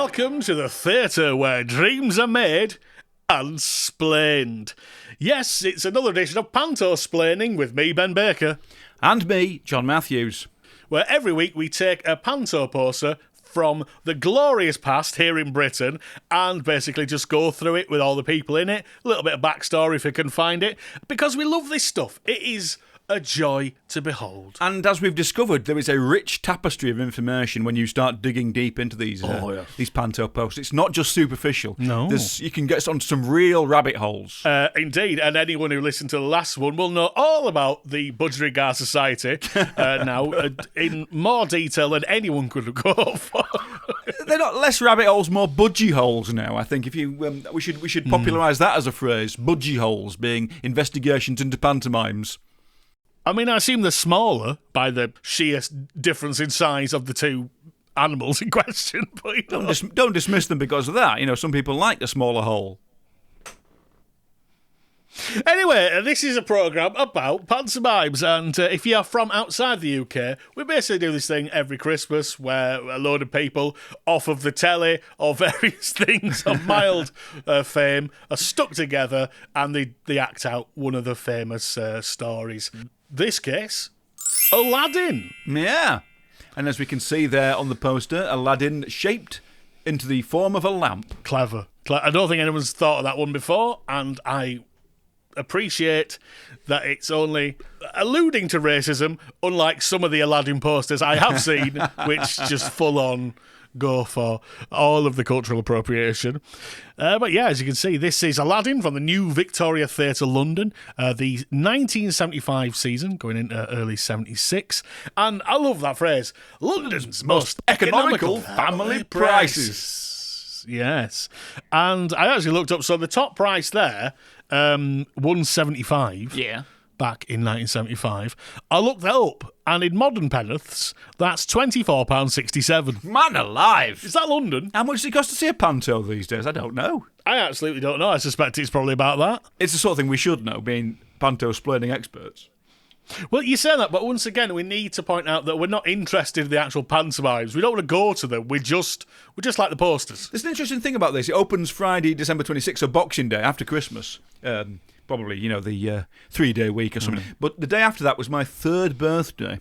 Welcome to the theatre where dreams are made and splained. Yes, it's another edition of Panto Splaining with me, Ben Baker. And me, John Matthews. Where every week we take a Panto poster from the glorious past here in Britain and basically just go through it with all the people in it. A little bit of backstory if you can find it. Because we love this stuff. It is a joy to behold. And as we've discovered, there is a rich tapestry of information when you start digging deep into these Panto posts. It's not just superficial. No. You can get onto some real rabbit holes. Indeed, and anyone who listened to the last one will know all about the Budgerigar Society now in more detail than anyone could go for. They're not less rabbit holes, more budgie holes now. I think if you we should popularise that as a phrase. Budgie holes being investigations into pantomimes. I mean, I assume they're smaller by the sheer difference in size of the two animals in question. But don't dismiss them because of that. You know, some people like a smaller hole. Anyway, this is a programme about pantomimes, and if you're from outside the UK, we basically do this thing every Christmas where a load of people off of the telly or various things of mild fame are stuck together and they act out one of the famous stories. This case, Aladdin. Yeah. And as we can see there on the poster, Aladdin shaped into the form of a lamp. Clever. I don't think anyone's thought of that one before, and I appreciate that it's only alluding to racism, unlike some of the Aladdin posters I have seen, which just full on go for all of the cultural appropriation. But yeah, as you can see, this is Aladdin from the New Victoria Theatre, London, the 1975 season, going into early 76. And I love that phrase, London's most economical family prices. Yes. And I actually looked up, so the top price there, $175. Yeah. Back in 1975. I looked that up, and in modern penneths, that's £24.67. Man alive! Is that London? How much does it cost to see a panto these days? I don't know. I absolutely don't know. I suspect it's probably about that. It's the sort of thing we should know, being panto splaining experts. Well, you say that, but once again, we need to point out that we're not interested in the actual pantomimes. We don't want to go to them. We're just like the posters. There's an interesting thing about this. It opens Friday, December 26th, so Boxing Day, after Christmas. Probably, the 3-day week or something. But the day after that was my 3rd birthday.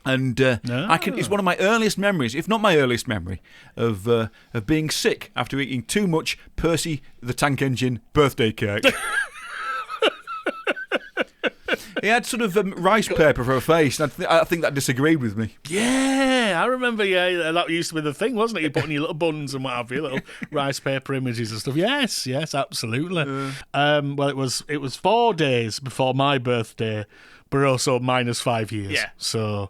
And it's one of my earliest memories, if not my earliest memory, of being sick after eating too much Percy the Tank Engine birthday cake. He had sort of rice paper for a face, and I think that disagreed with me. Yeah, I remember, that used to be the thing, wasn't it? You put in your little buns and what have you, little rice paper images and stuff. Yes, absolutely. Well, it was 4 days before my birthday, but also minus 5 years. Yeah. So,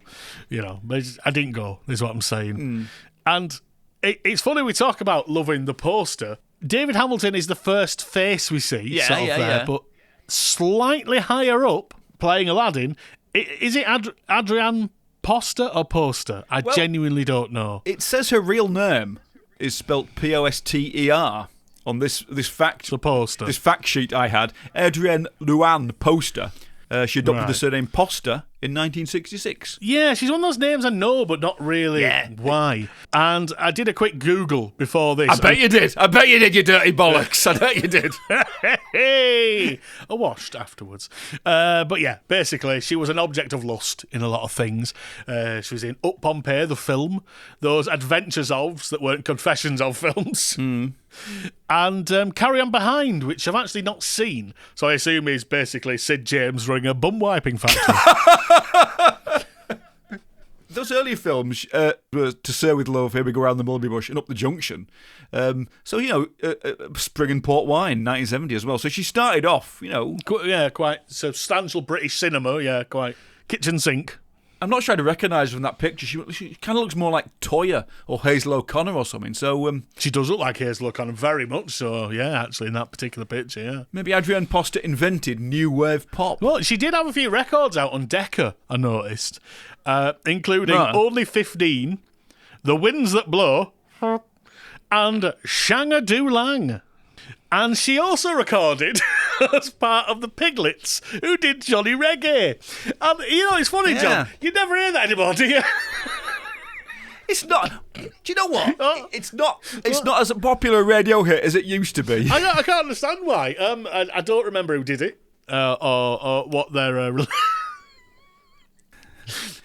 I didn't go, is what I'm saying. And it's funny we talk about loving the poster. David Hamilton is the first face we see, but slightly higher up, playing Aladdin, is it Adrienne Posta or Posta? I genuinely don't know. It says her real name is spelt Poster on this fact. The poster. This fact sheet I had. Adrienne Luann Posta. She adopted the surname Posta in 1966. Yeah, she's one of those names I know, but not really why. And I did a quick Google before this. I bet you did, you dirty bollocks. I bet you did. Hey! I washed afterwards. But yeah, basically, she was an object of lust in a lot of things. She was in Up Pompeii, the film, those adventures ofs that weren't confessions of films. And Carry On Behind, which I've actually not seen. So I assume is basically Sid James running a bum wiping factory. Those earlier films, To Sir With Love, Here We Go Round the Mulberry Bush, and Up the Junction. Spring and Port Wine, 1970 as well. So she started off, quite substantial British cinema, quite kitchen sink. I'm not sure I'd recognise her from that picture. She kind of looks more like Toyah or Hazel O'Connor or something. So she does look like Hazel O'Connor, very much so, actually, in that particular picture, yeah. Maybe Adrienne Posta invented new wave pop. Well, she did have a few records out on Decca, I noticed, including Only 15, The Winds That Blow, and Shanga-Do Lang. And she also recorded as part of the Piglets, who did Johnny Reggae. And, it's funny, John, you never hear that anymore, do you? It's not. Do you know what? It's not. It's not as a popular radio hit as it used to be. I can't understand why. I don't remember who did it or what their.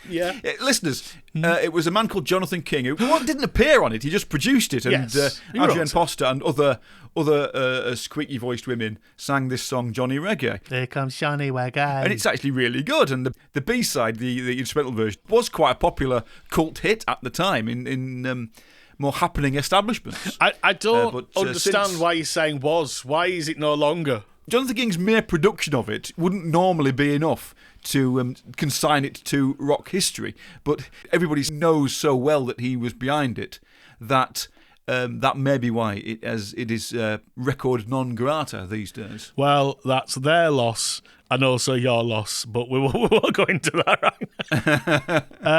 Yeah. Listeners, it was a man called Jonathan King who didn't appear on it. He just produced it, and Adrienne Posta and other squeaky-voiced women sang this song, Johnny Reggae. Here comes Johnny Reggae. And it's actually really good. And the B-side, the instrumental version, was quite a popular cult hit at the time in more happening establishments. I don't understand why you're saying was. Why is it no longer? Jonathan King's mere production of it wouldn't normally be enough to consign it to rock history, but everybody knows so well that he was behind it that that may be why it is record non grata these days. Well, that's their loss and also your loss, but we won't go into that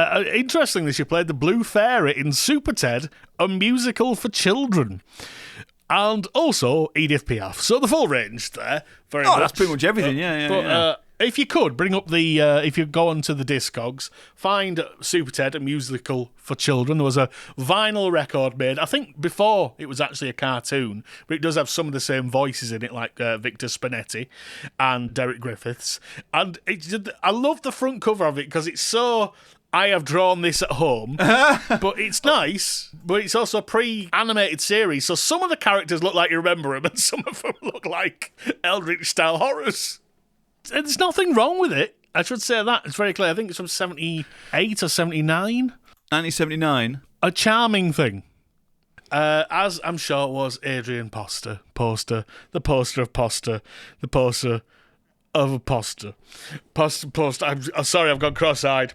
right. Interestingly, she played the Blue Fairy in Super Ted, a musical for children. And also Edith Piaf. So the full range there. Very much. That's pretty much everything, yeah. If you could, bring up if you go onto the Discogs, find Super Ted, a musical for children. There was a vinyl record made, I think before it was actually a cartoon, but it does have some of the same voices in it, like Victor Spinetti and Derek Griffiths. And I love the front cover of it because it's so... I have drawn this at home, but it's nice, but it's also a pre-animated series, so some of the characters look like you remember them, and some of them look like Eldritch-style horrors. There's nothing wrong with it. I should say that. It's very clear. I think it's from 78 or 79. 1979. A charming thing. As I'm sure it was Adrienne Posta, the poster of Posta, the poster of a Posta. Posta. I'm sorry, I've gone cross-eyed.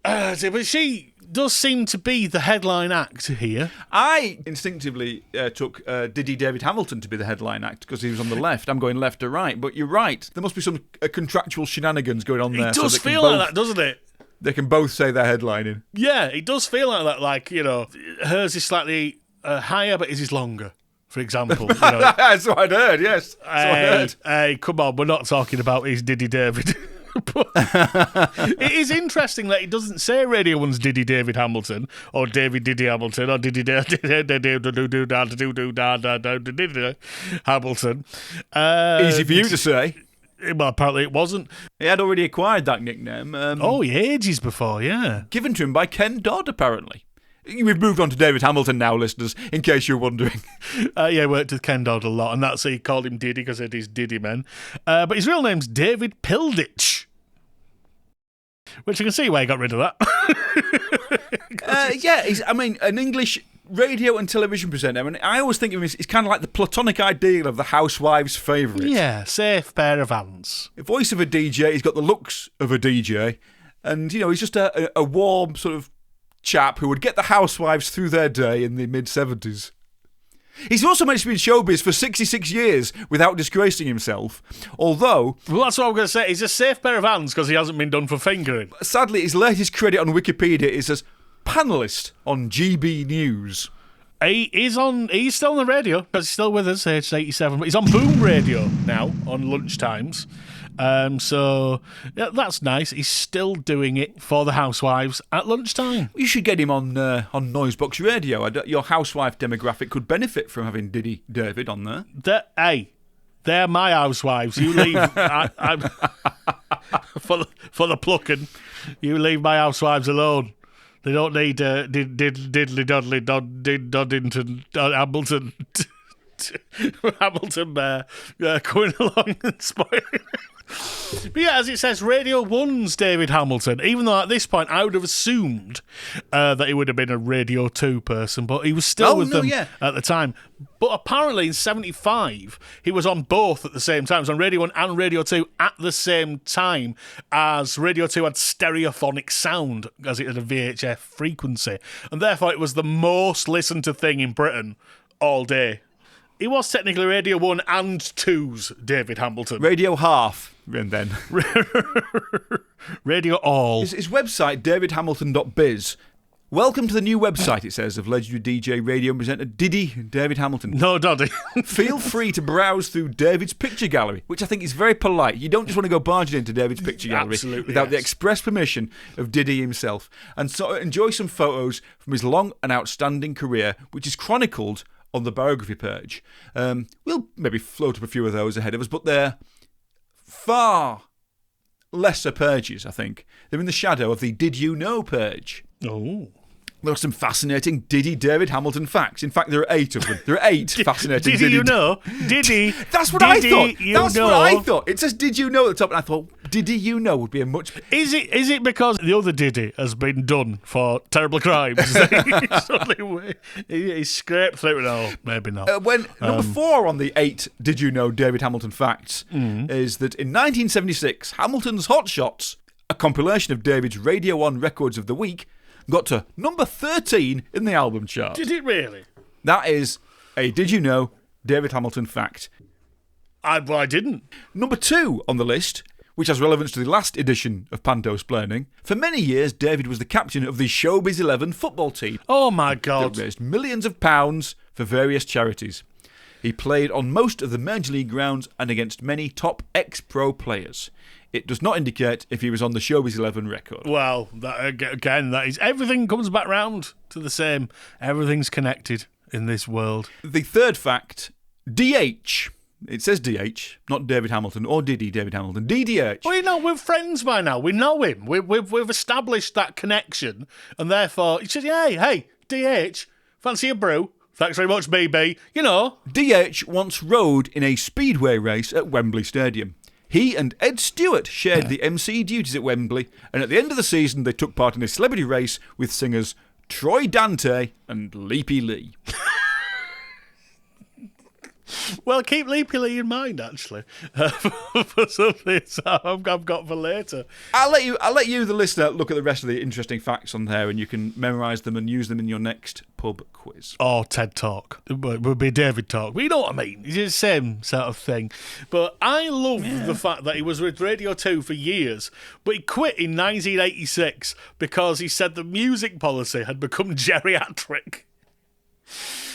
But she does seem to be the headline act here. I instinctively took Diddy David Hamilton to be the headline act because he was on the left. I'm going left to right, but you're right. There must be some contractual shenanigans going on there. It does feel like that, doesn't it? They can both say they're headlining. Yeah, it does feel like that. Like, hers is slightly higher, but his is longer. For example, that's what I'd heard. Yes, hey, come on, we're not talking about his Diddy David. But it is interesting that it doesn't say Radio 1's Diddy David Hamilton or David Diddy Hamilton or Diddy Hamilton. Easy for you to say. Well, apparently it wasn't. He had already acquired that nickname. Ages before, yeah. Given to him by Ken Dodd, apparently. We've moved on to David Hamilton now, listeners, in case you're wondering. He worked with Ken Dodd a lot, and that's he called him Diddy because it is Diddy Men. But his real name's David Pilditch, which you can see why he got rid of that. He's an English radio and television presenter. I mean, I always think of him as he's kind of like the platonic ideal of the housewife's favourite. Yeah, safe pair of hands. Voice of a DJ, he's got the looks of a DJ, and, he's just a warm sort of chap who would get the housewives through their day in the mid-70s. He's also managed to be in showbiz for 66 years without disgracing himself, although... Well, that's what I'm going to say. He's a safe pair of hands because he hasn't been done for fingering. Sadly, his latest credit on Wikipedia is as panellist on GB News. He's still on the radio because he's still with us, aged 87, but he's on Boom Radio now on lunchtimes. So yeah, that's nice. He's still doing it for the housewives at lunchtime. You should get him on Noisebox Radio. Your housewife demographic could benefit from having Diddy David on there. They're my housewives. You leave for the plucking. You leave my housewives alone. They don't need diddly doddly Doddington Hamilton. Hamilton going along and spoiling. But yeah, as it says, Radio 1's David Hamilton, even though at this point I would have assumed that he would have been a Radio 2 person, but he was still with them at the time. But apparently in 75, he was on both at the same time. He was on Radio 1 and Radio 2 at the same time, as Radio 2 had stereophonic sound, as it had a VHF frequency. And therefore it was the most listened to thing in Britain all day. He was technically Radio 1 and 2's David Hamilton. Radio half, and then. Radio all. His website, davidhamilton.biz, Welcome to the new website, it says, of legendary DJ radio presenter Diddy David Hamilton. No, Doddy. Feel free to browse through David's picture gallery, which I think is very polite. You don't just want to go barging into David's picture gallery without the express permission of Diddy himself. And so enjoy some photos from his long and outstanding career, which is chronicled on the biography page. We'll maybe float up a few of those ahead of us, but they're far lesser pages, I think. They're in the shadow of the Did You Know page. Oh. There are some fascinating Diddy David Hamilton facts. In fact, there are 8 of them. There are 8 fascinating Diddy you know? Diddy. That's what Diddy I thought. You That's know. what I thought. It says Did You Know at the top, and I thought Diddy You Know would be a much... Is it because the other Diddy has been done for terrible crimes? he scraped through it. No, maybe not. Number 4 on the 8 Did You Know David Hamilton facts is that in 1976, Hamilton's Hot Shots, a compilation of David's Radio 1 records of the week, got to number 13 in the album chart. Did it really? That is a Did You Know David Hamilton fact. I didn't. Number 2 on the list, which has relevance to the last edition of Panto Splaining. For many years, David was the captain of the Showbiz 11 football team. Oh my God. That raised millions of pounds for various charities. He played on most of the major league grounds and against many top ex-pro players. It does not indicate if he was on the Showbiz 11 record. Well, that is everything comes back round to the same. Everything's connected in this world. The third fact, DH. It says DH, not David Hamilton or Diddy David Hamilton. DDH. Well, we're friends by now. We know him. We've established that connection, and therefore he says, "Hey, DH, fancy a brew? Thanks very much, BB." You know, DH once rode in a speedway race at Wembley Stadium. He and Ed Stewart shared the MC duties at Wembley, and at the end of the season, they took part in a celebrity race with singers Troy Dante and Leapy Lee. Well, keep Leapy Lee in mind, actually, for something I've got for later. I'll let you, the listener, look at the rest of the interesting facts on there, and you can memorise them and use them in your next pub quiz. Or TED Talk. It would be David Talk. But you know what I mean? It's the same sort of thing. But I love the fact that he was with Radio 2 for years, but he quit in 1986 because he said the music policy had become geriatric.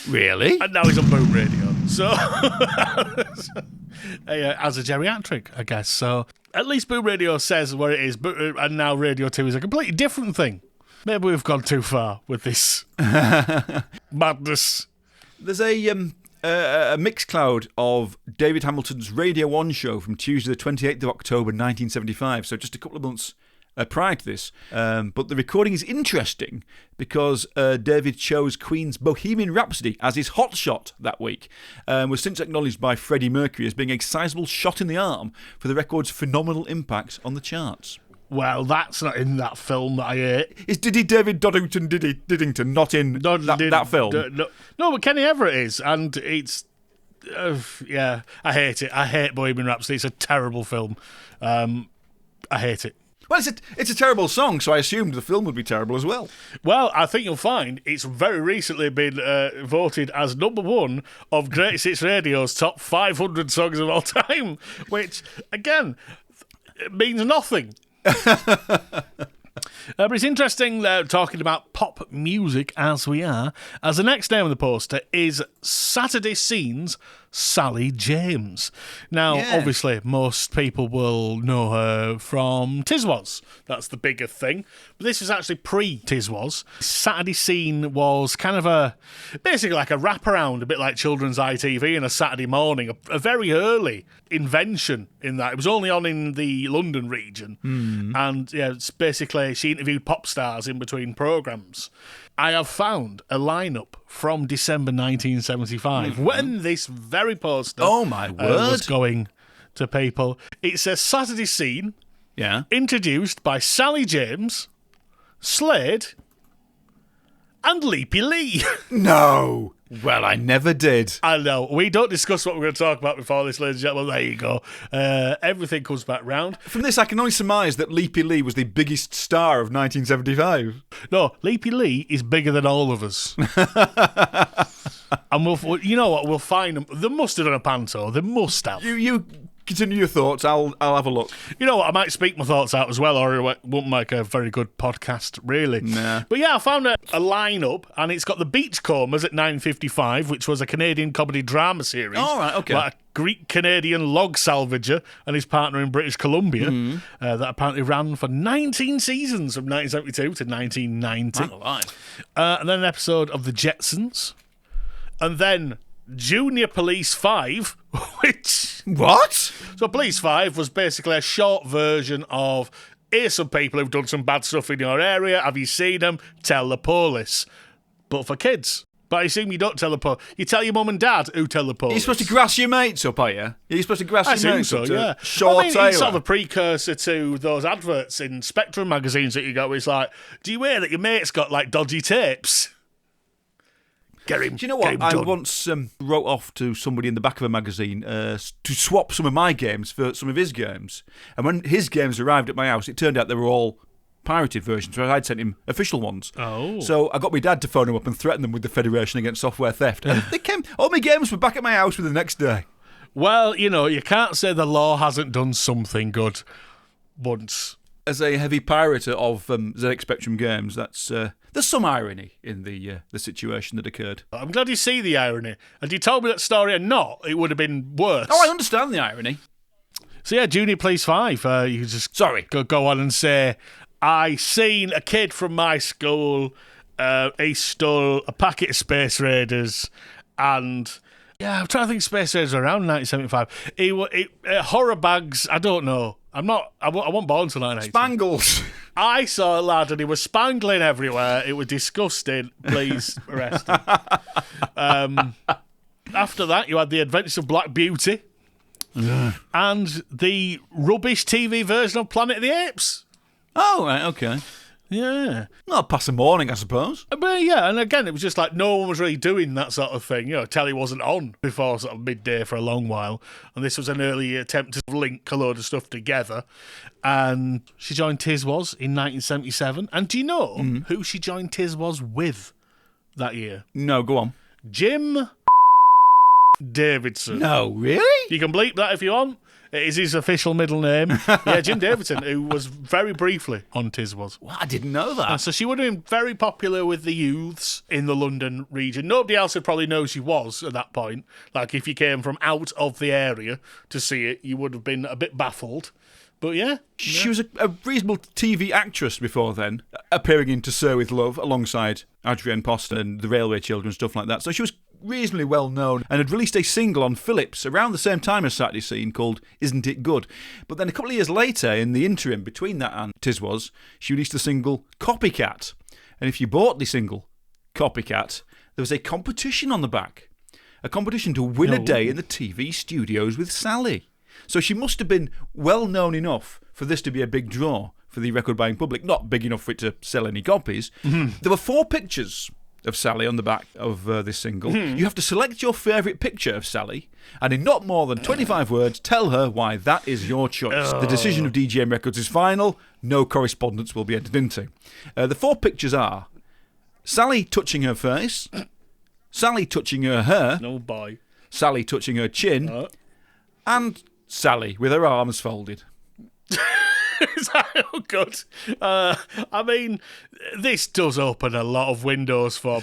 Really? And now he's on Boom Radio. So, as a geriatric, I guess. So, at least Boom Radio says what it is, and now Radio 2 is a completely different thing. Maybe we've gone too far with this madness. There's a mixed cloud of David Hamilton's Radio 1 show from Tuesday the 28th of October 1975, so just a couple of months prior to this. But the recording is interesting because David chose Queen's Bohemian Rhapsody as his hot shot that week, was since acknowledged by Freddie Mercury as being a sizable shot in the arm for the record's phenomenal impact on the charts. Well, that's not in that film that I ate. Is David Diddington not in that film? No, but Kenny Everett is, and it's... I hate it. I hate Bohemian Rhapsody. It's a terrible film. I hate it. Well, it's a terrible song, so I assumed the film would be terrible as well. Well, I think you'll find it's very recently been voted as number 1 of Greatest Hits Radio's top 500 songs of all time, which, again, means nothing. But it's interesting talking about pop music as we are, as the next name on the poster is Saturday Scene's Sally James. Now, obviously, most people will know her from TISWAS. That's the bigger thing. But this is actually pre-TISWAS. Saturday Scene was kind of basically like a wraparound, a bit like children's ITV on a Saturday morning, a very early invention in that. It was only on in the London region. And it's basically, she interviewed pop stars in between programmes. I have found a lineup from December 1975 when this very poster was going to people. It says Saturday Scene, introduced by Sally James, Slade, and Leapy Lee. No. Well, I never did. I know. We don't discuss what we're going to talk about before this, ladies and gentlemen. There you go. Everything comes back round. From this, I can only surmise that Leapy Lee was the biggest star of 1975. No, Leapy Lee is bigger than all of us. And you know what? We'll find them. They must have done a panto. They must have. You Continue your thoughts. I'll have a look. You know what? I might speak my thoughts out as well, or it won't make a very good podcast, really. Nah. But yeah, I found a lineup, and it's got the Beachcombers at 9.55, which was a Canadian comedy drama series. All right, okay. Like a Greek-Canadian log salvager and his partner in British Columbia that apparently ran for 19 seasons from 1972 to 1990. I'm alive. And then an episode of The Jetsons. And then Junior Police 5, which... What? So Police 5 was basically a short version of, here's some people who've done some bad stuff in your area, have you seen them? Tell the police. But for kids. But I assume you don't tell the police. You tell your mum and dad who tell the police. You're supposed to grass your mates up, are you? You're supposed to grass your mates up to yeah. Shaw I mean, Taylor. it's sort of a precursor to those adverts in Spectrum magazines that you got where it's like, do you hear that your mate's got, like, dodgy tapes? Get him. Do you know what? I once wrote off to somebody in the back of a magazine to swap some of my games for some of his games. And when his games arrived at my house, it turned out they were all pirated versions, whereas I'd sent him official ones. Oh. So I got my dad to phone him up and threaten them with the Federation Against Software Theft. And they came. All my games were back at my house within the next day. Well, you know, you can't say the law hasn't done something good once. As a heavy pirater of ZX Spectrum games, there's some irony in the situation that occurred. I'm glad you see the irony. And you told me that story or not, it would have been worse. Oh, I understand the irony. So yeah, Junior Police 5, you just go on and say, I seen a kid from my school, he stole a packet of Space Raiders, and yeah, I'm trying to think Space Raiders were around 1975. Horror bags, I don't know. I wasn't born until 1980. Spangles. I saw a lad and he was spangling everywhere. It was disgusting. Please arrest him. After that, you had The Adventures of Black Beauty and the rubbish TV version of Planet of the Apes. Oh, right, okay. Yeah. Not past the morning, I suppose. But yeah, and again, it was just like no one was really doing that sort of thing. You know, telly wasn't on before sort of midday for a long while. And this was an early attempt to link a load of stuff together. And she joined TISWAS in 1977. And do you know who she joined TISWAS with that year? No, go on. Jim Davidson. No, really? You can bleep that if you want. It is his official middle name. Yeah, Jim Davidson, who was very briefly on TISWAS. Well, I didn't know that. So she would have been very popular with the youths in the London region. Nobody else would probably know she was at that point. Like, if you came from out of the area to see it, you would have been a bit baffled. But yeah. She was a reasonable TV actress before then, appearing in To Sir With Love alongside Adrienne, Posta and the Railway Children and stuff like that. So she was reasonably well known and had released a single on Philips around the same time as Saturday Scene called Isn't It Good? But then a couple of years later, in the interim between that and TISWAS, she released the single Copycat. And if you bought the single Copycat, there was a competition on the back. A competition to win a day in the TV studios with Sally. So she must have been well known enough for this to be a big draw for the record buying public, not big enough for it to sell any copies. There were 4 pictures of Sally on the back of this single. You have to select your favourite picture of Sally and in not more than 25 words tell her why that is your choice. The decision of DJM Records is final. No correspondence will be entered into. The 4 pictures are Sally touching her face, Sally touching her hair, Sally touching her chin, and Sally with her arms folded. Is that good? I mean, this does open a lot of windows for...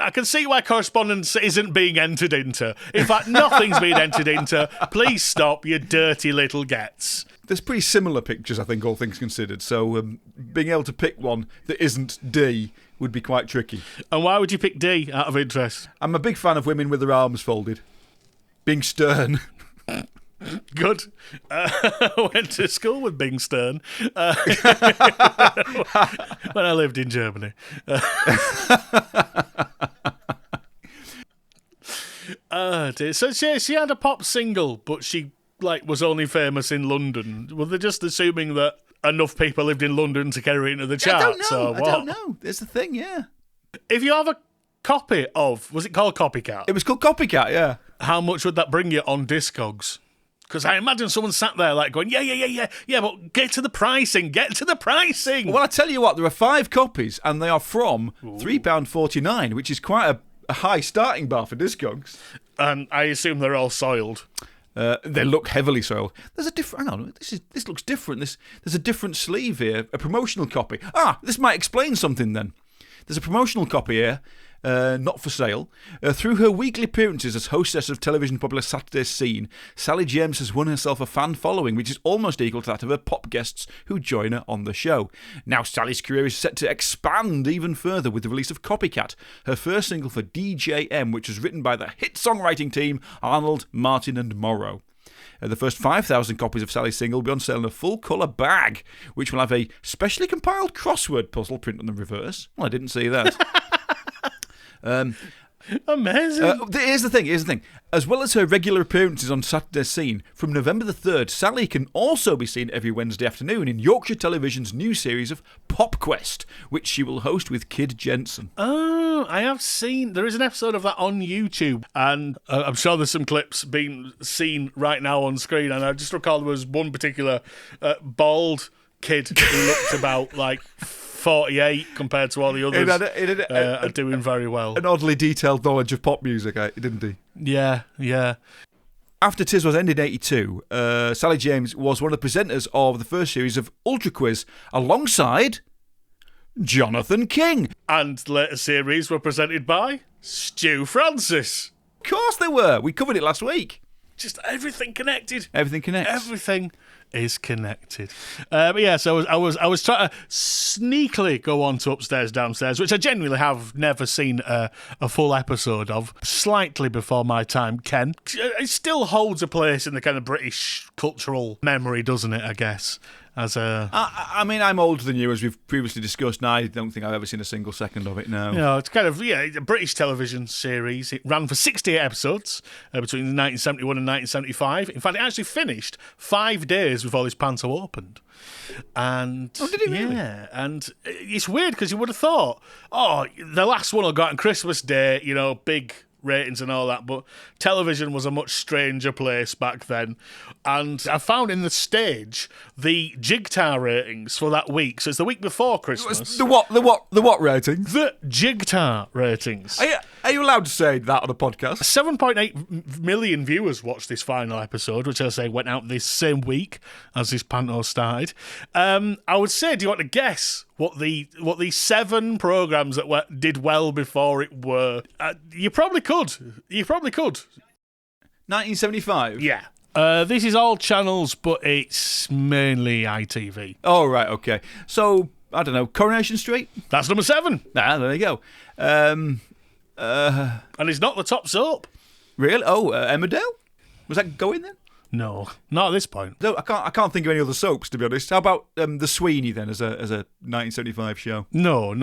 I can see why correspondence isn't being entered into. In fact, nothing's being entered into. Please stop, you dirty little gets. There's pretty similar pictures, I think, all things considered. So being able to pick one that isn't D would be quite tricky. And why would you pick D, out of interest? I'm a big fan of women with their arms folded. Being stern. Good. I went to school with Bing Stern when I lived in Germany. So she had a pop single, but she was only famous in London. Were they just assuming that enough people lived in London to carry it into the charts? I don't know. There's the thing, yeah. If you have a copy of, was it called Copycat? It was called Copycat, yeah. How much would that bring you on Discogs? Because I imagine someone sat there going, yeah, but get to the pricing. Well, I tell you what, there are 5 copies, and they are from £3.49, which is quite a high starting bar for Discogs. And I assume they're all soiled. They look heavily soiled. There's a different. Hang on, this looks different. There's a different sleeve here, a promotional copy. This might explain something then. There's a promotional copy here, not for sale. Through her weekly appearances as hostess of television popular Saturday Scene, Sally James has won herself a fan following, which is almost equal to that of her pop guests who join her on the show. Now Sally's career is set to expand even further with the release of Copycat, her first single for DJM, which was written by the hit songwriting team Arnold, Martin and Morrow. The first 5,000 copies of Sally's single will be on sale in a full-colour bag, which will have a specially compiled crossword puzzle print on the reverse. Well, I didn't see that. Amazing. Here's the thing. As well as her regular appearances on Saturday Scene, from November the 3rd, Sally can also be seen every Wednesday afternoon in Yorkshire Television's new series of Pop Quest, which she will host with Kid Jensen. Oh, I have seen. There is an episode of that on YouTube, and I'm sure there's some clips being seen right now on screen, and I just recall there was one particular bald kid who looked about like 48 compared to all the others. Are doing very well. An oddly detailed knowledge of pop music, didn't he? Yeah. After TISWAS ended in 82, Sally James was one of the presenters of the first series of Ultra Quiz alongside Jonathan King. And later series were presented by Stu Francis. Of course they were. We covered it last week. Just everything connected. Everything connects. Everything is connected. But yeah, so I was trying to sneakily go on to Upstairs Downstairs, which I genuinely have never seen a full episode of. Slightly before my time, Ken. It still holds a place in the kind of British cultural memory, doesn't it, I guess? I mean, I'm older than you, as we've previously discussed, and I don't think I've ever seen a single second of it now. No, it's kind of, a British television series. It ran for 68 episodes between 1971 and 1975. In fact, it actually finished 5 days before this Panto opened. And did it really? Yeah, and it's weird because you would have thought, the last one will go out on Christmas Day, big ratings and all that, but television was a much stranger place back then. And I found in the stage the Jigtar ratings for that week. So it's the week before Christmas. The what ratings? The Jigtar ratings. Are you allowed to say that on a podcast? 7.8 million viewers watched this final episode, which I say went out this same week as this Panto started. I would say, do you want to guess what the 7 programmes that did well before it were? You probably could. 1975? Yeah. This is all channels, but it's mainly ITV. Oh, right, okay. So, I don't know, Coronation Street? That's number 7. There you go. And it's not the top soap. Really? Oh, Emmerdale? Was that going then? No, not at this point. No, I can't think of any other soaps, to be honest. How about the Sweeney then, as a 1975 show? No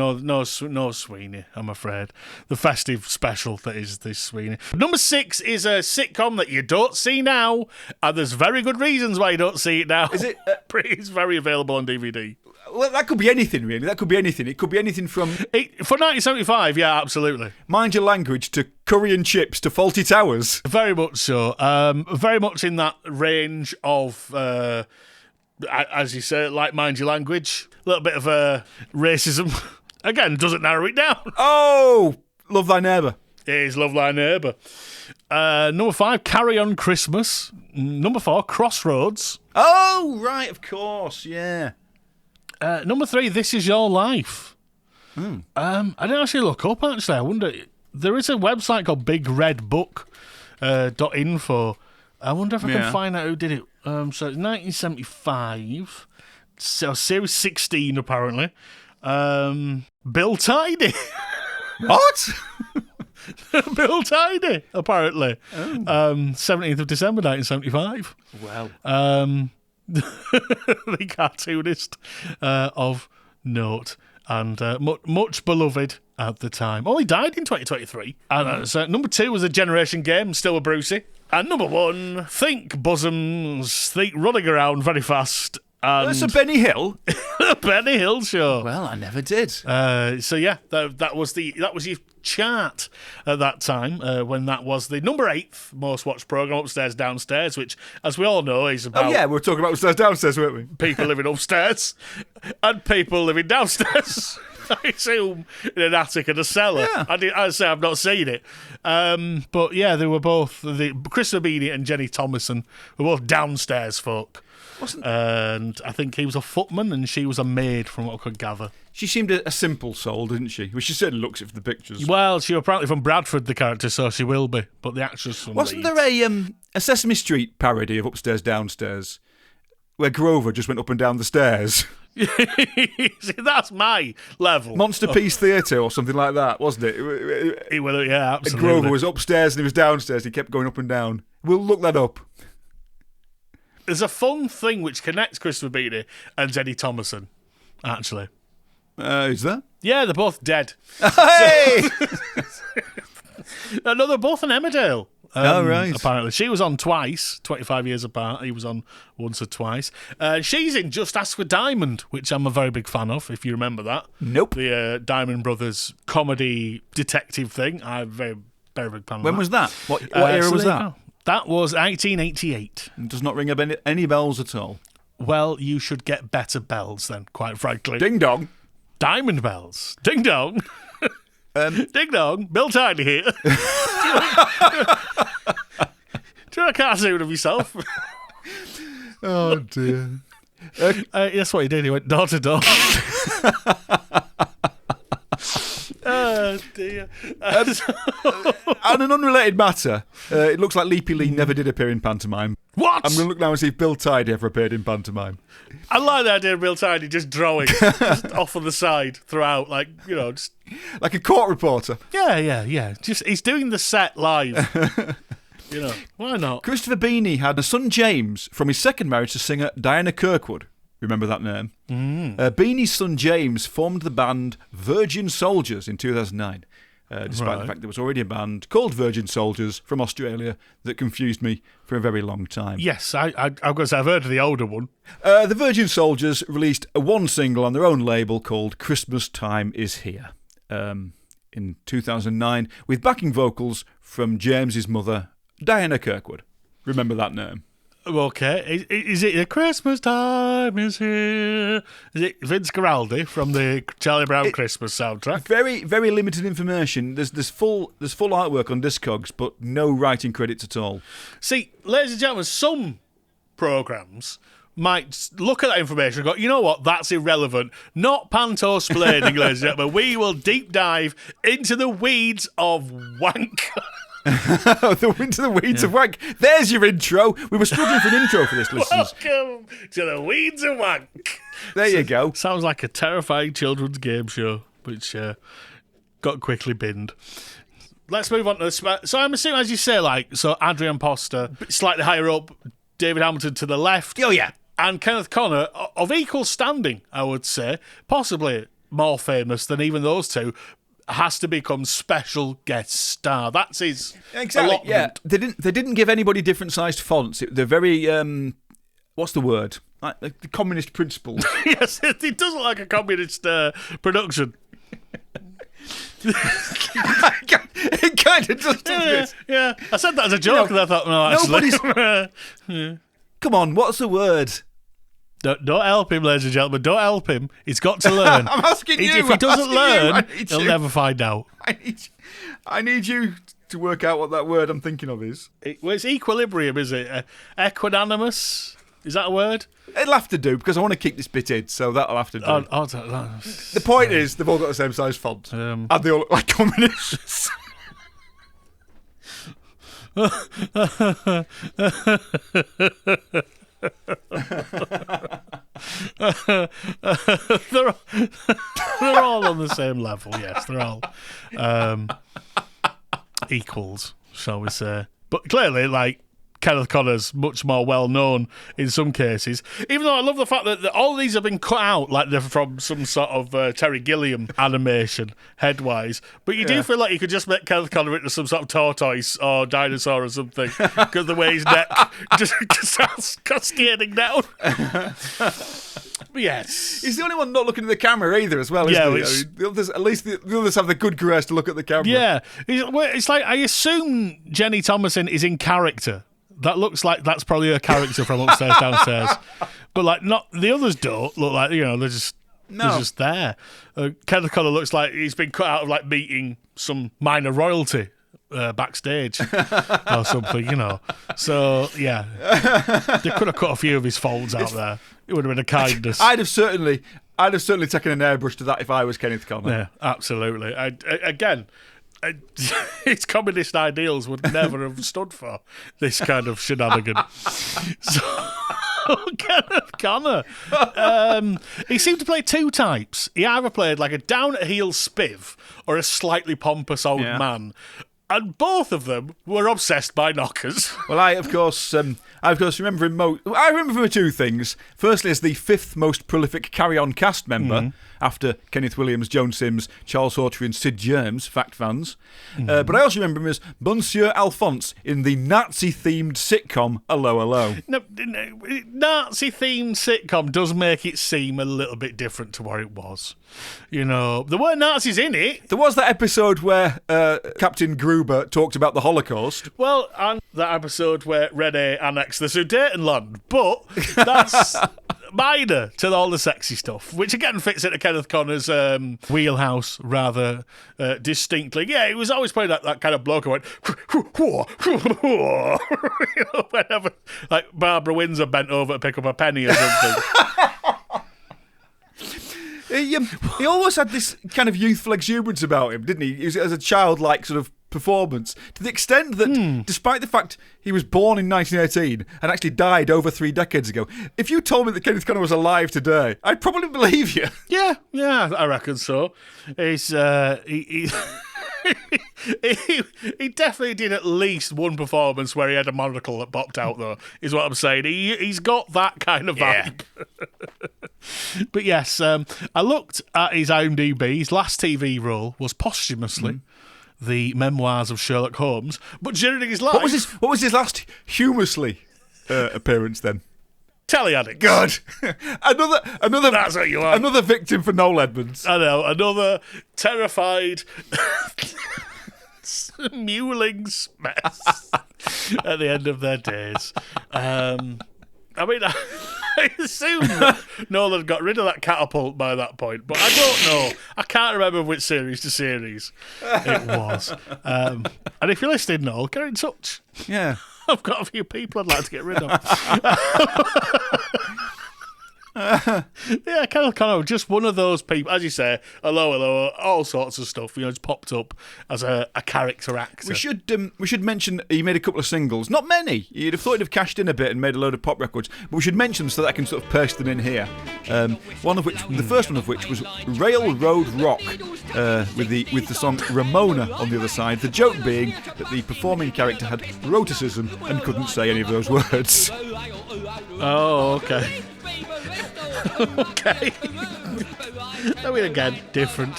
Sweeney, I'm afraid. The festive special that is this Sweeney. Number 6 is a sitcom that you don't see now, and there's very good reasons why you don't see it now. Is it? It's very available on DVD. Well, that could be anything, really. That could be anything. It could be anything from... For 1975, yeah, absolutely. Mind Your Language to Curry and Chips to Faulty Towers. Very much so. Very much in that range of, as you say, like Mind Your Language. A little bit of racism. Again, doesn't narrow it down. Oh, Love Thy Neighbour. It is Love Thy Neighbour. Number 5, Carry On Christmas. Number 4, Crossroads. Oh, right, of course, yeah. Number 3, This Is Your Life. I didn't actually look up, actually. I wonder... There is a website called bigredbook.info. I wonder if I can find out who did it. So it's 1975. So series 16, apparently. Bill Tidy. What? Bill Tidy, apparently. 17th of December, 1975. Wow. The cartoonist of note and much beloved at the time. Oh, he died in 2023. And so number 2 was a Generation Game, still with Brucey. And number 1, Think Bosoms, Think Running Around Very Fast. And That's a Benny Hill. Benny Hill show. Well, I never did. So yeah, that was your chart at that time when that was the number 8th most watched program, Upstairs Downstairs, which, as we all know, is about. Oh yeah, we were talking about Upstairs Downstairs, weren't we? People living upstairs and people living downstairs. I assume in an attic and a cellar. Yeah. I'd say I've not seen it. But yeah, they were both, Chris Fabini and Jenny Thomason were both downstairs folk. And I think he was a footman and she was a maid, from what I could gather. She seemed a simple soul, didn't she? Well, she certainly looks it from the pictures. Well, she was apparently from Bradford, the character, so she will be. But the actress from Wasn't Leeds. there a Sesame Street parody of Upstairs, Downstairs, where Grover just went up and down the stairs? See, that's my level. Monster Piece Theatre or something like that, wasn't it? Yeah, absolutely. And Grover was upstairs and he was downstairs. He kept going up and down. We'll look that up. There's a fun thing which connects Christopher Beatty and Jenny Thomason, actually. Is there? Yeah, they're both dead. Hey! No, they're both in Emmerdale. Right. Apparently. She was on twice, 25 years apart. He was on once or twice. She's in Just Ask for Diamond, which I'm a very big fan of, if you remember that. Nope. The Diamond Brothers comedy detective thing. I'm very, very big fan of that. When was that? What era was that? That was 1988. It does not ring any bells at all. Well, you should get better bells then, quite frankly. Ding dong. Diamond bells. Ding dong. Ding dong. Bill Tiny here. Do you want a cartoon of yourself? Oh, dear. That's what he did. He went door to door. Oh, dear. On an unrelated matter, it looks like Leapy Lee never did appear in pantomime. What? I'm going to look now and see if Bill Tidy ever appeared in pantomime. I like the idea of Bill Tiny just drawing just off on the side throughout, like, just... Like a court reporter. Yeah. Just he's doing the set live. Why not? Christopher Beanie had a son James from his second marriage to singer Diana Kirkwood. Remember that name? Beanie's son James formed the band Virgin Soldiers in 2009, despite the fact there was already a band called Virgin Soldiers from Australia that confused me for a very long time. Yes, I've got to say, I've heard of the older one. The Virgin Soldiers released one single on their own label called Christmas Time Is Here in 2009, with backing vocals from James's mother, Diana Kirkwood. Remember that name? Okay, is it a Christmas time is here? Is it Vince Guaraldi from the Charlie Brown Christmas soundtrack? Very, very limited information. There's full artwork on Discogs, but no writing credits at all. See, ladies and gentlemen, some programmes might look at that information and go, you know what, that's irrelevant. Not Panto splaining, ladies and gentlemen. We will deep dive into the weeds of wank. Into the weeds of wank. There's your intro. We were struggling for an intro for this, listeners. Welcome to the weeds of wank. There you go. Sounds like a terrifying children's game show, which got quickly binned. Let's move on to the... So I'm assuming, as you say, Adrienne Posta, slightly higher up, David Hamilton to the left. Oh, yeah. And Kenneth Connor, of equal standing, I would say, possibly more famous than even those two, has to become special guest star. That's his allotment. Yeah. They didn't give anybody different sized fonts. They're very what's the word? Like the communist principles. Yes, it does look like a communist production. It kind of does, doesn't it? Yeah. I said that as a joke, and I thought, no, actually. Yeah. Come on, what's the word? Don't help him, ladies and gentlemen. Don't help him. He's got to learn. I'm asking you. If he doesn't learn, he'll never find out. I need you to work out what that word I'm thinking of is. It's equilibrium, is it? Equanimous? Is that a word? It'll have to do, because I want to keep this bit in, so that'll have to do. The point is, they've all got the same size font. And they all look like communists. They're all on the same level, yes. They're all equals, shall we say. But clearly, Kenneth Connor's much more well-known in some cases. Even though I love the fact that all of these have been cut out, like they're from some sort of Terry Gilliam animation, head-wise. But you do feel like you could just make Kenneth Connor into some sort of tortoise or dinosaur or something, because the way his neck just starts cascading down. But yes. He's the only one not looking at the camera either, as well, isn't he? The others, at least the others have the good grace to look at the camera. Yeah. It's like, I assume Jenny Thomason is in character. That looks like that's probably a character from Upstairs Downstairs. But not the others don't look like, they're just No. He's just there. Kenneth Connor looks like he's been cut out of like meeting some minor royalty backstage or something, you know. So yeah, they could have cut a few of his folds out there. It would have been a kindness. I'd have certainly taken an airbrush to that if I was Kenneth Connor. Yeah, absolutely. His communist ideals would never have stood for this kind of shenanigan. So, Kenneth Connor. He seemed to play two types. He either played like a down-at-heel spiv or a slightly pompous old man. And both of them were obsessed by knockers. Well, I of course remember him. I remember him for two things. Firstly, as the fifth most prolific Carry On cast member, after Kenneth Williams, Joan Sims, Charles Hawtrey, and Sid James, fact fans. But I also remember him as Monsieur Alphonse in the Nazi-themed sitcom Hello, Hello. No, Nazi-themed sitcom does make it seem a little bit different to what it was. You know, there weren't Nazis in it. There was that episode where Captain Gruber talked about the Holocaust. Well, and that episode where Rene annexed the Sudetenland. But that's minor to all the sexy stuff, which again fits into Kenneth Connor's wheelhouse rather distinctly. Yeah, he was always playing that kind of bloke who went, you know, whenever like Barbara Windsor bent over to pick up a penny or something. He always had this kind of youthful exuberance about him, didn't he? He was as a childlike sort of performance, to the extent that, despite the fact he was born in 1918 and actually died over 3 decades ago, if you told me that Kenneth Connor was alive today, I'd probably believe you. Yeah, I reckon so. He's he definitely did at least one performance where he had a monocle that popped out, though, is what I'm saying. He's got that kind of vibe. But yes, I looked at his IMDb. His last TV role was posthumously the Memoirs of Sherlock Holmes. But during his life... What was his last humously appearance then? Telly Addict. God. another That's what you are. Another victim for Noel Edmonds. I know, another terrified mewling mess at the end of their days. I mean, I assume that Nolan got rid of that catapult by that point, but I don't know. I can't remember which series to series it was. And if you're listening, Noel, get in touch. Yeah. I've got a few people I'd like to get rid of. Yeah, Kenneth Connor, just one of those people, as you say, hello, all sorts of stuff. You know, it's popped up as a character actor. We should mention he made a couple of singles, not many. You'd have thought he'd have cashed in a bit and made a load of pop records, but we should mention them so that I can sort of paste them in here. The first one of which was Railroad Rock, with the song Ramona on the other side. The joke being that the performing character had rhoticism and couldn't say any of those words. Oh, okay. Okay. I mean, again, different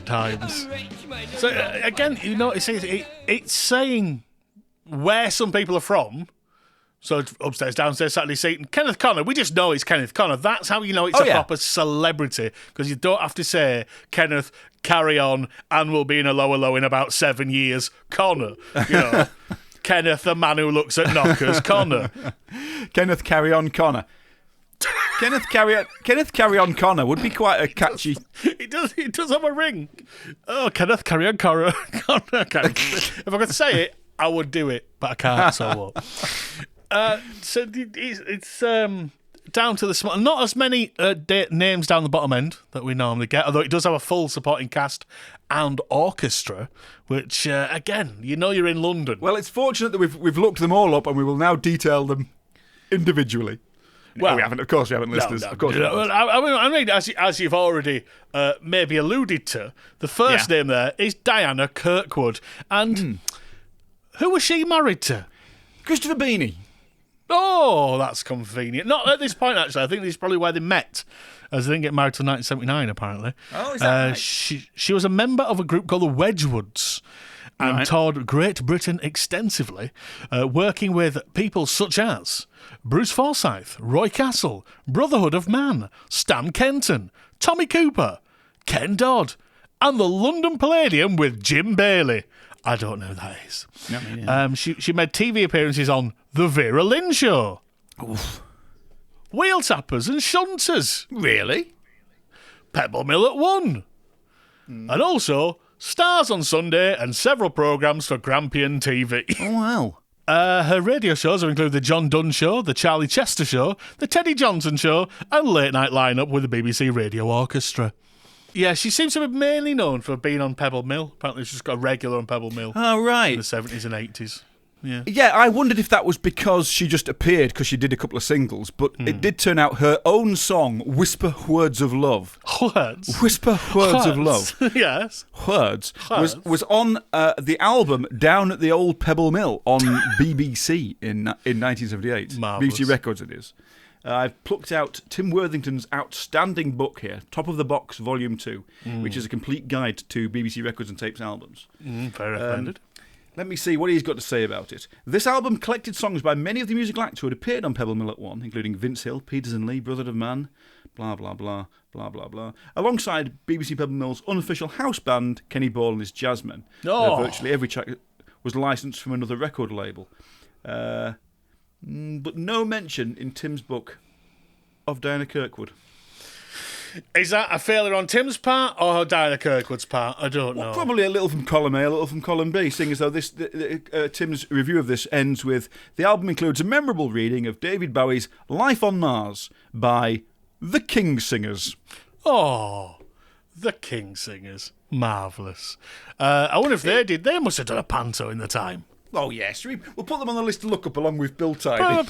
times. So again, you know, it's saying where some people are from. So upstairs, downstairs, Saturday seat. And Kenneth Connor, we just know it's Kenneth Connor. That's how you know it's a proper celebrity, because you don't have to say Kenneth, carry on, and we'll be in a low in about 7 years. Connor, you know. Kenneth, the man who looks at knockers. Connor. Kenneth, carry on, Connor. Kenneth Carry On Connor would be quite a catchy... It does have a ring. Oh, Kenneth Carry On Connor. If I could say it, I would do it, but I can't, so what? So it's down to the small... Not as many names down the bottom end that we normally get, although it does have a full supporting cast and orchestra, which, again, you know you're in London. Well, it's fortunate that we've looked them all up and we will now detail them individually. Well, we haven't, listeners. No, of course. I mean, as you've already maybe alluded to, the first name there is Diana Kirkwood. And who was she married to? Christopher Beanie. Oh, that's convenient. Not at this point, actually. I think this is probably where they met, as they didn't get married till 1979, apparently. Oh, is that right? She was a member of a group called the Wedgwoods, and toured Great Britain extensively, working with people such as Bruce Forsyth, Roy Castle, Brotherhood of Man, Stan Kenton, Tommy Cooper, Ken Dodd, and the London Palladium with Jim Bailey. I don't know who that is. She made TV appearances on The Vera Lynn Show, Oof. Wheel Tappers and Shunters. Really? Pebble Mill at 1. And also stars on Sunday and several programmes for Grampian TV. Oh, wow. Her radio shows have included The John Dunn Show, The Charlie Chester Show, The Teddy Johnson Show, and Late Night Lineup with the BBC Radio Orchestra. Yeah, she seems to be mainly known for being on Pebble Mill. Apparently she's got a regular on Pebble Mill Oh, right. in the 70s and 80s. Yeah. Yeah, I wondered if that was because she just appeared because she did a couple of singles, but it did turn out her own song, Whisper Words of Love. Words? Whisper Words of Love. Yes. Words. Was on the album Down at the Old Pebble Mill on BBC in 1978. Marvellous. BBC Records it is. I've plucked out Tim Worthington's outstanding book here, Top of the Box Volume 2, which is a complete guide to BBC Records and Tapes albums. Very recommended. Let me see what he's got to say about it. This album collected songs by many of the musical acts who had appeared on Pebble Mill at 1, including Vince Hill, Peters and Lee, Brother of Man, blah, blah, blah, blah, blah, blah, alongside BBC Pebble Mill's unofficial house band, Kenny Ball and his Jazzmen. Virtually every track was licensed from another record label. But no mention in Tim's book of Diana Kirkwood. Is that a failure on Tim's part or Diana Kirkwood's part? I don't know. Probably a little from column A, a little from column B, seeing as though Tim's review of this ends with, the album includes a memorable reading of David Bowie's Life on Mars by the King Singers. Oh, the King Singers. Marvellous. I wonder if they must have done a panto in the time. Oh, yes. We'll put them on the list to look up along with Bill Tidy. We'll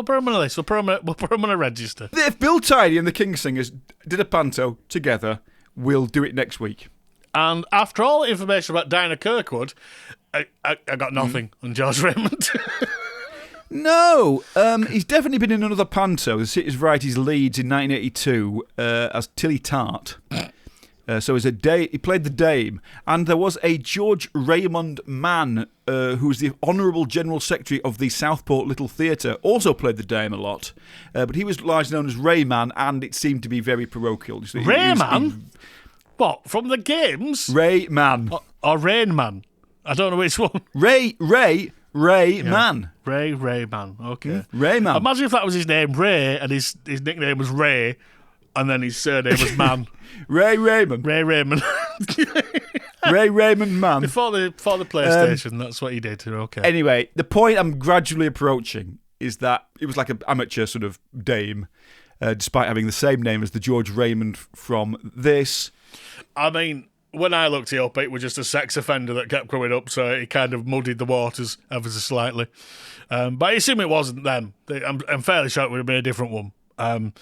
put them on a list. We'll put them on a register. If Bill Tidy and the King Singers did a panto together, we'll do it next week. And after all the information about Diana Kirkwood, I got nothing on George Raymond. No, he's definitely been in another panto. The City's Varieties Leeds in 1982 as Tilly Tart. So he played the Dame, and there was a George Raymond Mann, who was the Honourable General Secretary of the Southport Little Theatre, also played the Dame a lot, but he was largely known as Rayman, and it seemed to be very parochial. Rayman? What, from the games? Rayman. Or Rain Man? I don't know which one. Rayman. Rayman, okay. Rayman. Imagine if that was his name, Ray, and his nickname was Ray, and then his surname was Man. Ray Raymond. Ray Raymond. Ray Raymond Man. Before the PlayStation, that's what he did. Okay. Anyway, the point I'm gradually approaching is that it was like an amateur sort of dame, despite having the same name as the George Raymond from this. I mean, when I looked it up, it was just a sex offender that kept coming up, so it kind of muddied the waters ever so slightly. But I assume it wasn't them. I'm fairly sure it would have been a different one.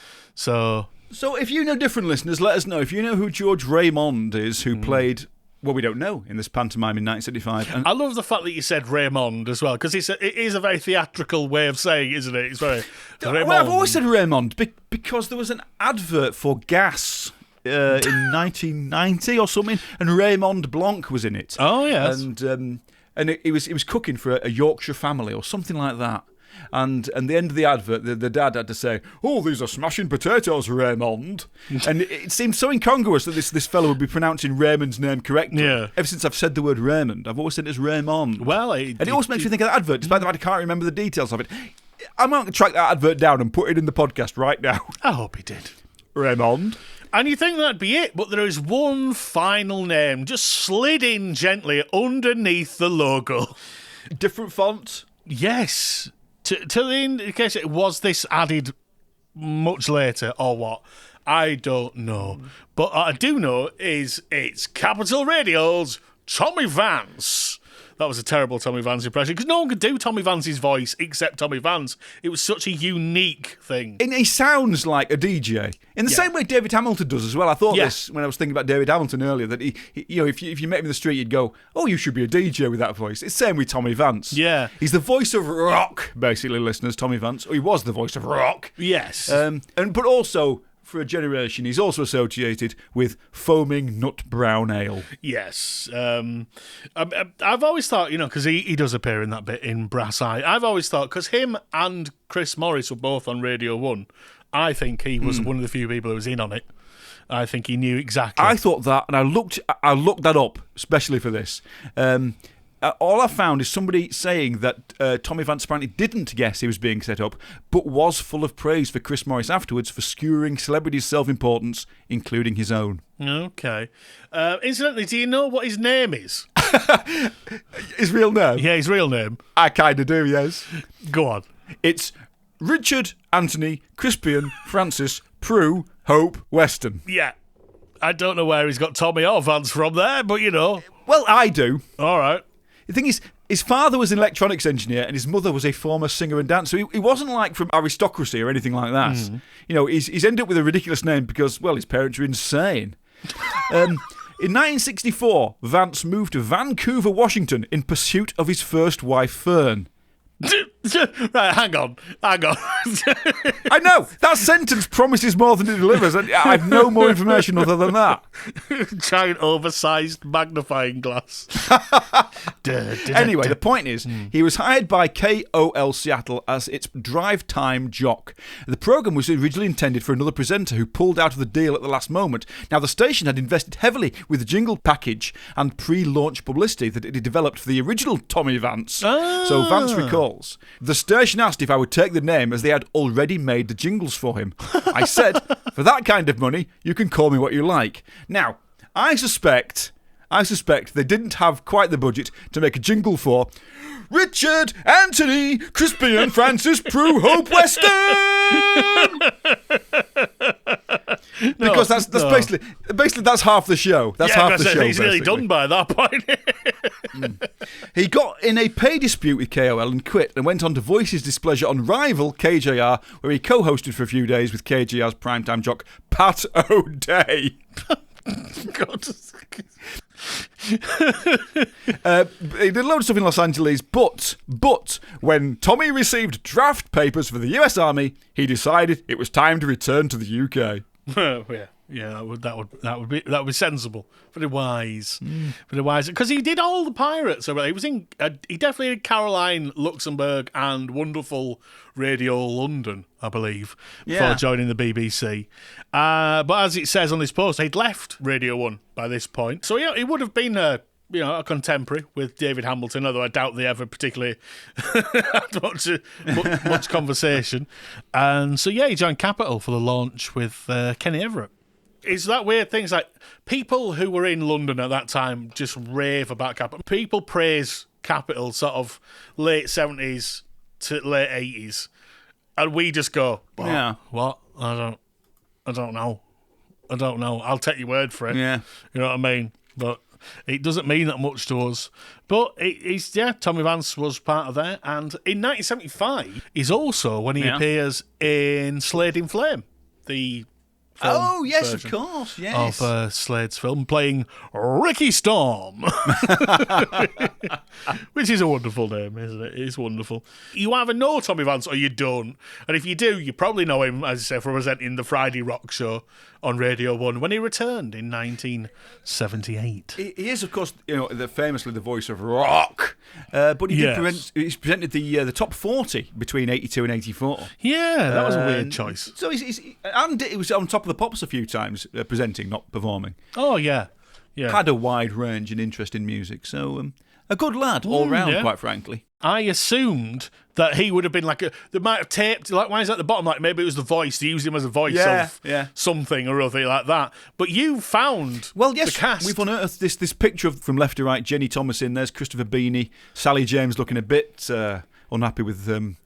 So if you know different, listeners, let us know. If you know who George Raymond is, who played, well, we don't know, in this pantomime in 1975. And I love the fact that you said Raymond as well, because it is a very theatrical way of saying, isn't it? It's very Raymond. Well, I've always said Raymond because there was an advert for gas in 1990 or something, and Raymond Blanc was in it. Oh, yes. And he was cooking for a Yorkshire family or something like that. And at the end of the advert, the dad had to say, "Oh, these are smashing potatoes, Raymond." And it seemed so incongruous that this fellow would be pronouncing Raymond's name correctly. Yeah. Ever since I've said the word Raymond, I've always said it's Raymond. Well, it always makes me think of that advert, despite the fact I can't remember the details of it. I'm going to track that advert down and put it in the podcast right now. I hope he did. Raymond. And you think that'd be it, but there is one final name just slid in gently underneath the logo. Different font? Yes. To the indication, was this added much later or what? I don't know. But what I do know is it's Capital Radio's Tommy Vance. That was a terrible Tommy Vance impression because no one could do Tommy Vance's voice except Tommy Vance. It was such a unique thing. And he sounds like a DJ in the same way David Hamilton does as well. I thought this when I was thinking about David Hamilton earlier, that he if you met him in the street, you'd go, "Oh, you should be a DJ with that voice." It's the same with Tommy Vance. Yeah, he's the voice of rock, basically, listeners. Tommy Vance, he was the voice of rock. Yes, but also, for a generation, he's also associated with foaming nut brown ale. Yes. I've always thought, because he does appear in that bit in Brass Eye, I've always thought, because him and Chris Morris were both on Radio 1, I think he was one of the few people who was in on it. I think he knew exactly. I thought that, and I looked that up, especially for this. all I found is somebody saying that Tommy Vance apparently didn't guess he was being set up, but was full of praise for Chris Morris afterwards for skewering celebrities' self-importance, including his own. Okay. Incidentally, do you know what his name is? His real name? Yeah, his real name. I kind of do, yes. Go on. It's Richard Anthony Crispian Francis Prue Hope Weston. Yeah. I don't know where he's got Tommy or Vance from there, but you know. Well, I do. All right. The thing is, his father was an electronics engineer and his mother was a former singer and dancer. He wasn't like from aristocracy or anything like that. You know, he's ended up with a ridiculous name because, well, his parents were insane. In 1964, Vance moved to Vancouver, Washington in pursuit of his first wife, Fern. Right, hang on. I know, that sentence promises more than it delivers. I have no more information other than that. Giant oversized magnifying glass. Anyway, the point is, he was hired by KOL Seattle as its drive time jock. The programme was originally intended for another presenter who pulled out of the deal at the last moment. Now, the station had invested heavily with the jingle package and pre-launch publicity that it had developed for the original Tommy Vance. So Vance recalls, the station asked if I would take the name as they had already made the jingles for him. I said, for that kind of money, you can call me what you like. Now, I suspect they didn't have quite the budget to make a jingle for Richard Anthony Crispian Francis Prue Hope Weston. Because that's basically that's half the show. That's half the show. He's nearly done by that point. He got in a pay dispute with KOL and quit and went on to voice his displeasure on rival KJR, where he co-hosted for a few days with KJR's primetime jock Pat O'Day. God. He did a load of stuff in Los Angeles, but when Tommy received draft papers for the US Army, he decided it was time to return to the UK. Yeah, that would be sensible. Very wise, very wise. Because he did all the pirates. So he was in. He definitely did Caroline, Luxembourg, and wonderful Radio London, I believe, before joining the BBC. But as it says on this post, he'd left Radio 1 by this point. So yeah, he would have been a contemporary with David Hamilton, although I doubt they ever particularly had much conversation. And so yeah, he joined Capital for the launch with Kenny Everett. It's that weird things like people who were in London at that time just rave about Capital. People praise Capital sort of late 70s to late 80s, and we just go, what? I don't know. I'll take your word for it. Yeah. You know what I mean? But it doesn't mean that much to us. But Tommy Vance was part of that. And in 1975 is also when he appears in Slade in Flame, the oh, yes, of course, yes. Of Slade's film, playing Ricky Storm. Which is a wonderful name, isn't it? It is wonderful. You either know Tommy Vance or you don't. And if you do, you probably know him, as I say, for presenting the Friday Rock Show on Radio 1 when he returned in 1978. He is, of course, famously the voice of rock. But he's presented the top 40 between 82 and 84. Yeah, that was a weird choice. So and it was on Top of the Pops a few times, presenting, not performing. Oh, yeah. Had a wide range and interest in music. So a good lad all round, quite frankly. I assumed that he would have been they might have taped, like, why is that at the bottom? Like, maybe it was the voice, they used him as a voice of something or other like that. But you found the cast. We've unearthed this picture from left to right. Jenny Thomas in, there's Christopher Beanie, Sally James looking a bit unhappy with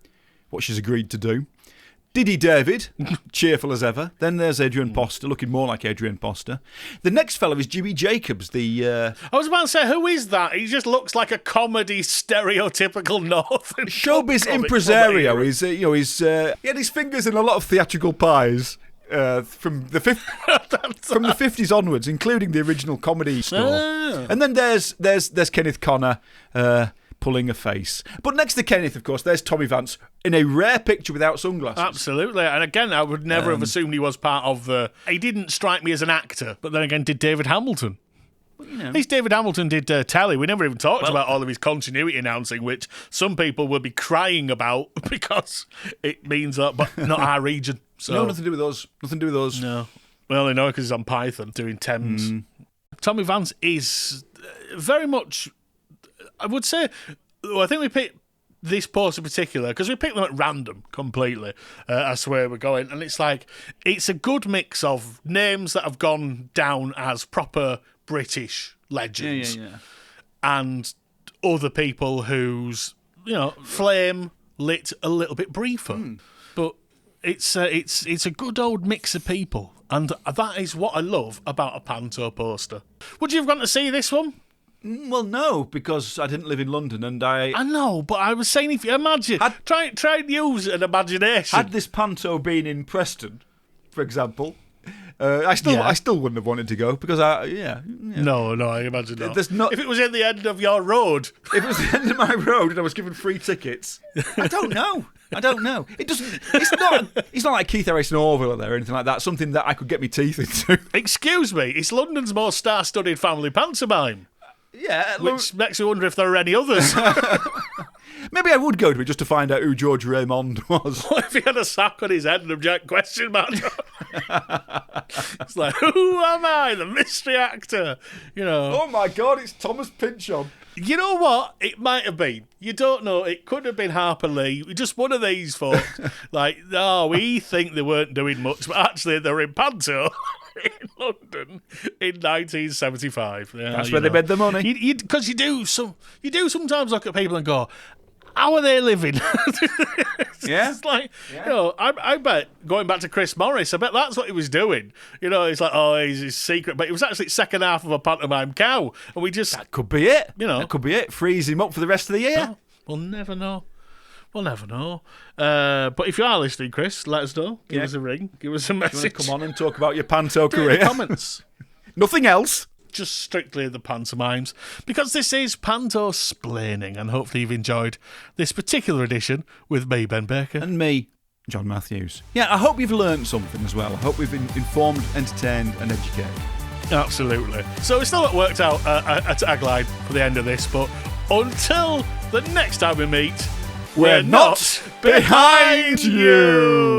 what she's agreed to do. Diddy David, cheerful as ever. Then there's Adrienne Posta, looking more like Adrienne Posta. The next fella is Jimmy Jacobs, I was about to say, who is that? He just looks like a comedy stereotypical northern showbiz impresario. He had his fingers in a lot of theatrical pies. From the 50s onwards, including the original Comedy Store. And then there's Kenneth Connor pulling a face. But next to Kenneth, of course, there's Tommy Vance in a rare picture without sunglasses. Absolutely. And again, I would never have assumed he was part of he didn't strike me as an actor, but then again, did David Hamilton. Well, at least David Hamilton did telly. We never even talked about all of his continuity announcing, which some people will be crying about because it means that, but not our region. So. No, nothing to do with us. Nothing to do with us. No. Well, they know because he's on Python doing Thames. Tommy Vance is very much I would say, well, I think we picked this post in particular because we picked them at random completely. I swear we're going, and it's like it's a good mix of names that have gone down as proper British legends, and other people whose flame lit a little bit briefer, but it's a good old mix of people, and that is what I love about a Panto poster. Would you have gone to see this one? Well, no, because I didn't live in London, and I know, but I was saying, if you imagine, try and use an imagination. Had this Panto been in Preston, for example, I still wouldn't have wanted to go because No, I imagine not. There's not. If it was at the end of your road, if it was the end of my road and I was given free tickets, I don't know. It doesn't. It's not like Keith Harrison Orville there or anything like that. Something that I could get my teeth into. Excuse me, it's London's most star-studded family pantomime. Yeah, which makes me wonder if there are any others. Maybe I would go to it just to find out who George Raymond was. What if he had a sack on his head and a giant question mark? It's like, who am I, the mystery actor? Oh my God, it's Thomas Pynchon. You know what? It might have been. You don't know. It could have been Harper Lee. Just one of these folks. We think they weren't doing much, but actually they're in Panto in London in 1975. That's where they made the money. Because you do sometimes look at people and go, how are they living? It's like, I bet, going back to Chris Morris, I bet that's what he was doing. It's like, he's his secret. But it was actually second half of a pantomime cow. And we just... That could be it. That could be it. Freeze him up for the rest of the year. No, we'll never know. But if you are listening, Chris, let us know. Give us a ring. Give us a message. Do you want to come on and talk about your Panto career? In the comments. Nothing else. Just strictly the pantomimes, because this is Panto Splaining, and hopefully you've enjoyed this particular edition with me, Ben Baker. And me, John Matthews. Yeah, I hope you've learned something as well. I hope we've been informed, entertained and educated. Absolutely. So we still not worked out a tagline for the end of this, but until the next time we meet, we're not behind you!